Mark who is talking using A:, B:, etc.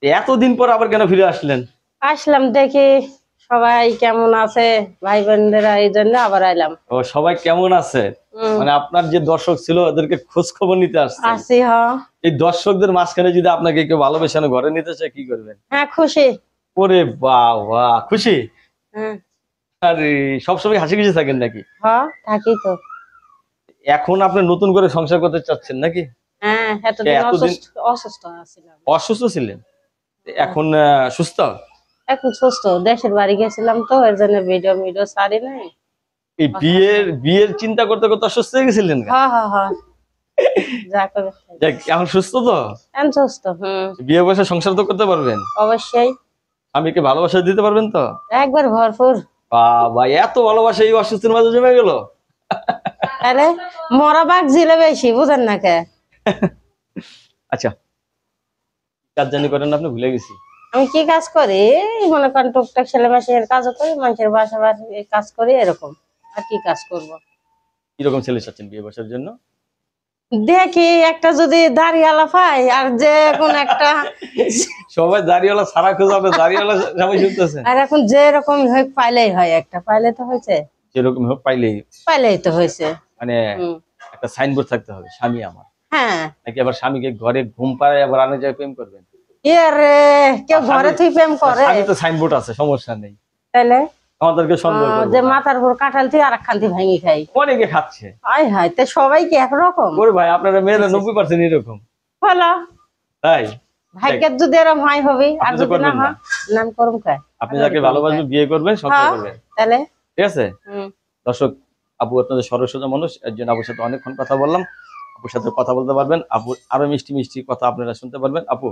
A: এতদিন পর আবার কেন ফিরে আসলেন?
B: আসলাম দেখি সবাই কেমন আছে, ভাই বোনেরা, এই জন্য আবার আইলাম।
A: ও সবাই কেমন আছে, মানে আপনার যে দর্শক ছিল ওদেরকে খোঁজ খবর নিতে আসছেন।
B: আসি হ।
A: এই দর্শকদের মাঝখানে যদি আপনাকে কেউ ভালোবেসে ঘরে নিতে চায় কি করবেন?
B: হ্যাঁ খুশি।
A: ওরে বাবা, খুশি?
B: হ্যাঁ।
A: আরে সবসময় হাসি খুশি থাকেন নাকি?
B: হ, থাকি তো।
A: এখন আপনি নতুন করে সংসার করতে চাচ্ছেন নাকি?
B: হ্যাঁ, এতদিন
A: এতদিন
B: অসুস্থ ছিলাম।
A: অসুস্থ ছিলেন, এখন সুস্থ?
B: এখন সুস্থ, দেশের বাড়ি গেছিলাম তো এর জন্য ভিডিও ভিডিও ছাড়ি নাই।
A: এই বিয়ের চিন্তা করতে করতে অসুস্থ হয়ে গেছিলেন?
B: হ্যাঁ হ্যাঁ হ্যাঁ, যা করে
A: যাক, এখন সুস্থ তো?
B: এখন সুস্থ।
A: বিয়ে বসে সংসার তো করতে পারবেন?
B: অবশ্যই।
A: স্বামীকে ভালোবাসা দিতে পারবেন তো?
B: একবার ভরপুর।
A: বাবা, এত ভালোবাসা এই অসুস্থের মাঝে জমে গেল?
B: আরে মরা বাঘ জিলে বেশি, বুঝেন না কে?
A: আচ্ছা, কাজ জানি করেন আপনি? ভুলে গেছি।
B: আমি কি কাজ করি? মনে করেন টুকটাক ছেলে মাসের কাজও করি, মানুষের বাসা বাড়ি কাজ করি, এরকম। আর কি কাজ করব?
A: কিরকম ছেলে চাচ্ছেন বিয়ে বসার জন্য?
B: দেখি একটা যদি দাড়িওয়ালা পাই, আর যে কোন একটা
A: সবাই দাড়িওয়ালা সারা খোঁজ, আপনি দাড়িওয়ালা সবাই শুনতেছেন।
B: আর এখন যে রকম হয় পাইলেই হয়, একটা পাইলে তো হয়েছে।
A: যেরকম হোক
B: পাইলেই তো হয়েছে।
A: মানে একটা সাইনবোর্ড থাকতে হবে, স্বামী আমার।
B: হ্যাঁ।
A: নাকি আবার স্বামীকে ঘরে ঘুম পাড়ায় আবার আনে যায় প্রেম করবেন?
B: রে কেউ ঘরে তুই প্রেম করে?
A: স্বামী তো সাইনবোর্ড আছে, সমস্যা নেই।
B: তাইলে
A: আমাদেরকে সন্দেহ করবে
B: যে
A: না।
B: মাথার উপর কাঁঠাল তুই আর খান্তি ভাঙি খাই,
A: অনেকে খাচ্ছে।
B: আয় হায়, তো সবাই কি একরকম?
A: ওরে ভাই, আপনারা মেয়েরা 90% এরকম।
B: ভালো,
A: তাই
B: ভাগ্যের যদি এরকম হয় হবে, আর
A: আপনি তো
B: যদি না
A: করবেন না।
B: হয় নাম করুম খায়।
A: আপনি যাকে ভালোবাসবেন বিয়ে করবেন, সংসার করবেন,
B: তাহলে
A: ঠিক আছে? দর্শক, আপু আপনাদের সরল সোজা মানুষ, এর জন্য আপুর সাথে অনেকক্ষণ কথা বললাম। আপুর সাথে কথা বলতে পারবেন, আপু আরো মিষ্টি মিষ্টি কথা আপনারা শুনতে পারবেন। আপু